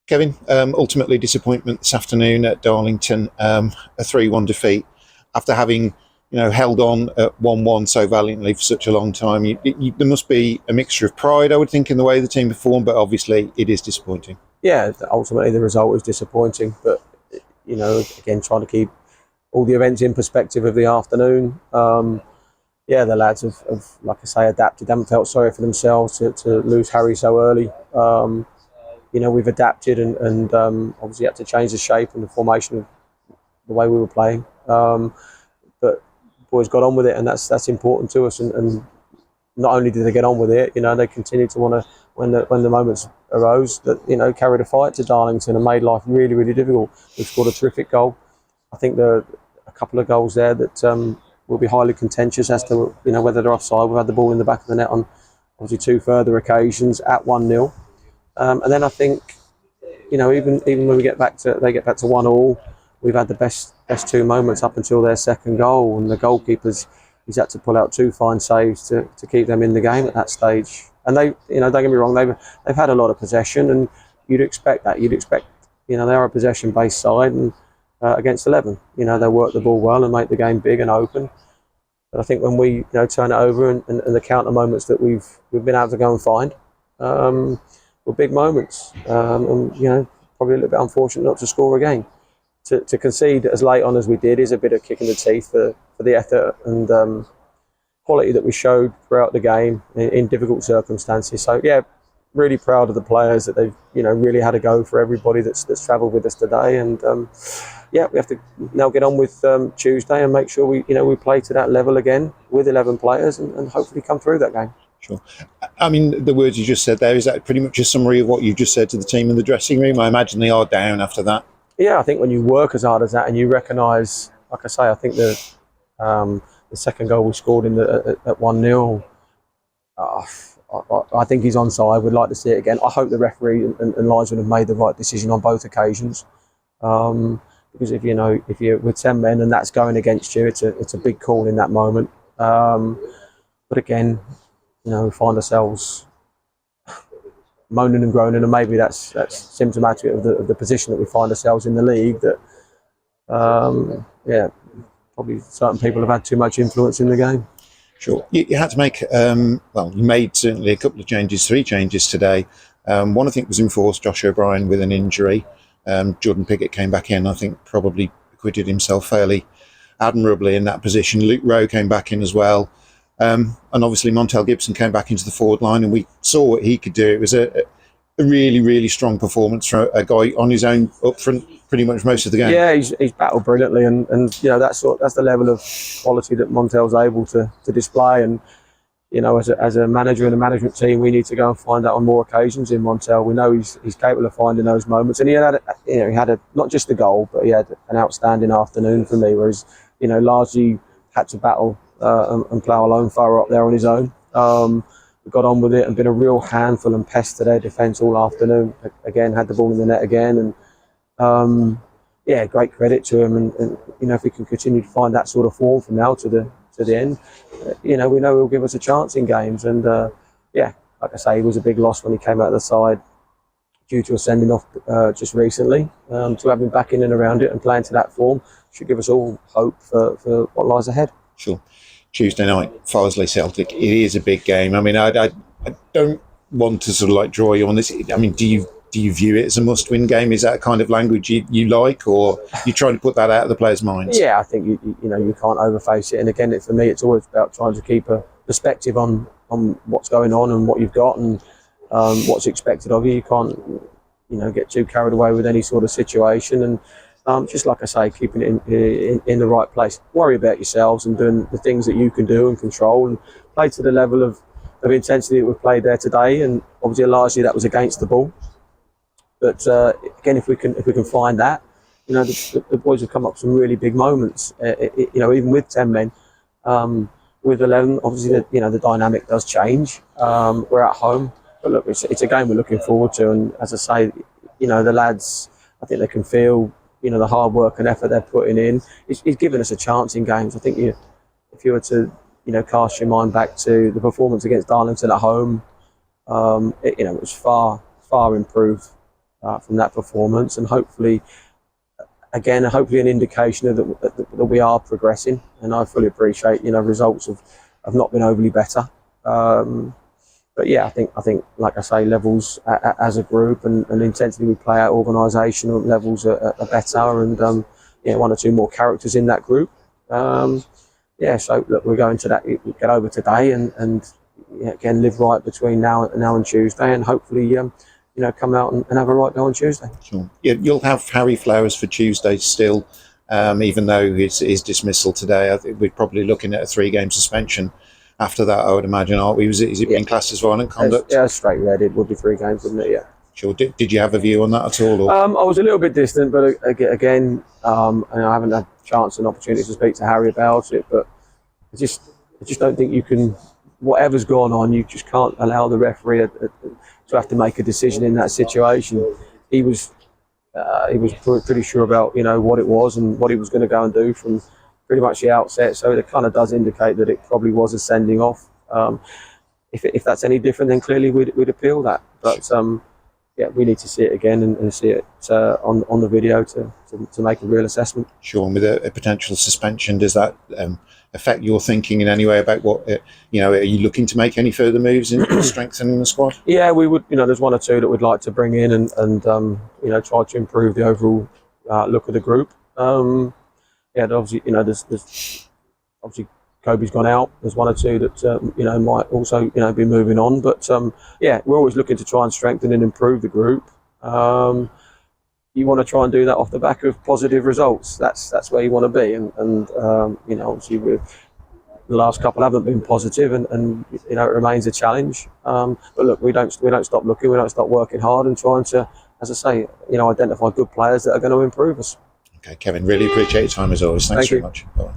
Kevin, ultimately disappointment this afternoon at Darlington, a 3-1 defeat after having held on at 1-1 so valiantly for such a long time. There must be a mixture of pride, I would think, in the way the team performed, but obviously it is disappointing. Yeah, ultimately the result was disappointing, but again, trying to keep all the events in perspective of the afternoon. The lads have, like I say, adapted. They haven't felt sorry for themselves to lose Harry so early. We've adapted and obviously had to change the shape and the formation of the way we were playing. But boys got on with it, and that's important to us. And not only did they get on with it, they continued to want to, when the moments arose, that carried a fight to Darlington and made life really, really difficult. They scored a terrific goal. I think there are a couple of goals there that will be highly contentious as to whether they're offside. We've had the ball in the back of the net on obviously two further occasions at 1-0. And then I think, even when they get back to 1-1, we've had the best two moments up until their second goal, and the goalkeeper's he's had to pull out two fine saves to keep them in the game at that stage. And they, don't get me wrong, they've had a lot of possession, and you'd expect that. You'd expect, they are a possession-based side, and against 11, they work the ball well and make the game big and open. But I think when we, turn it over and the counter moments that we've been able to go and find, were big moments, and probably a little bit unfortunate not to score again. To concede as late on as we did is a bit of kick in the teeth for the effort and quality that we showed throughout the game in difficult circumstances. So yeah, really proud of the players that they've really had a go for everybody that's travelled with us today. And we have to now get on with Tuesday and make sure we play to that level again with 11 players and hopefully come through that game. Sure. I mean, the words you just said there, is that pretty much a summary of what you just said to the team in the dressing room? I imagine they are down after that. Yeah, I think when you work as hard as that and you recognise, like I say, I think the second goal we scored at 1-0, I think he's onside. We'd like to see it again. I hope the referee and linesman have made the right decision on both occasions. Because if you're with 10 men and that's going against you, it's a big call in that moment. But again, we find ourselves moaning and groaning, and maybe that's symptomatic of the position that we find ourselves in the league. That probably certain people have had too much influence in the game. Sure. You had to make you made certainly a couple of changes, 3 changes today. One I think was enforced, Josh O'Brien with an injury. Jordan Pickett came back in. I think probably acquitted himself fairly admirably in that position. Luke Rowe came back in as well. And obviously Montel Gibson came back into the forward line, and we saw what he could do. It was a really, really strong performance from a guy on his own up front pretty much most of the game. Yeah, he's battled brilliantly, and that's the level of quality that Montel's able to display. And as a manager and a management team, we need to go and find that on more occasions in Montel. We know he's capable of finding those moments, and he had not just the goal, but he had an outstanding afternoon for me, where he's largely had to battle and plough alone far up there on his own. We got on with it and been a real handful and pest to their defence all afternoon. Again, had the ball in the net again, and great credit to him. And if we can continue to find that sort of form from now to the end, we know he'll give us a chance in games. And like I say, he was a big loss when he came out of the side due to a sending off just recently. To have him back in and around it and playing to that form should give us all hope for what lies ahead. Sure. Tuesday night, Farsley Celtic. It is a big game. I mean, I don't want to sort of draw you on this. I mean, do you view it as a must-win game? Is that a kind of language you like, or you trying to put that out of the players' minds? Yeah, I think you can't overface it. And again, for me, it's always about trying to keep a perspective on what's going on and what you've got and what's expected of you. You can't get too carried away with any sort of situation. And just like I say, keeping it in the right place. Worry about yourselves and doing the things that you can do and control, and play to the level of intensity that we've played there today. And obviously, largely that was against the ball. But again, if we can find that, the boys have come up with some really big moments. Even with 10 men, with 11, obviously the dynamic does change. We're at home, but look, it's a game we're looking forward to. And as I say, the lads, I think they can feel the hard work and effort they're putting in. It's given us a chance in games. I think if you were to cast your mind back to the performance against Darlington at home, it was far improved from that performance, and hopefully an indication that we are progressing. And I fully appreciate, results have not been overly better. But yeah, I think, like I say, levels as a group and intensity we play at, organisational levels are better, and one or two more characters in that group. So look, we're going to that. We get over today, and again, live right between now and Tuesday, and hopefully, come out and have a right go on Tuesday. Sure. You'll have Harry Flowers for Tuesday still, even though his dismissal today. I think we're probably looking at a 3-game suspension after that, I would imagine, aren't we? Is it being classed as violent conduct? Yeah, straight red. It would be 3 games, wouldn't it? Yeah. Sure. Did you have a view on that at all? Or? I was a little bit distant, but again, and I haven't had a chance and opportunity to speak to Harry about it. But I just don't think you can. Whatever's gone on, you just can't allow the referee to have to make a decision in that situation. He was pretty sure about what it was and what he was going to go and do from pretty much the outset. So it kind of does indicate that it probably was a sending off. If that's any different, then clearly we'd appeal that. But we need to see it again and see it on the video to make a real assessment. Sure. And with a potential suspension, does that affect your thinking in any way about what are you looking to make any further moves in strengthening the squad? Yeah, we would. There's 1 or 2 that we'd like to bring in and try to improve the overall look of the group. Obviously, there's obviously Kobe's gone out. There's 1 or 2 that might also be moving on. But we're always looking to try and strengthen and improve the group. You want to try and do that off the back of positive results. That's where you want to be. And obviously the last couple haven't been positive, and it remains a challenge. But look, we don't stop looking. We don't stop working hard and trying to, as I say, identify good players that are going to improve us. Okay, Kevin, really appreciate your time as always. Thanks very much. Bye.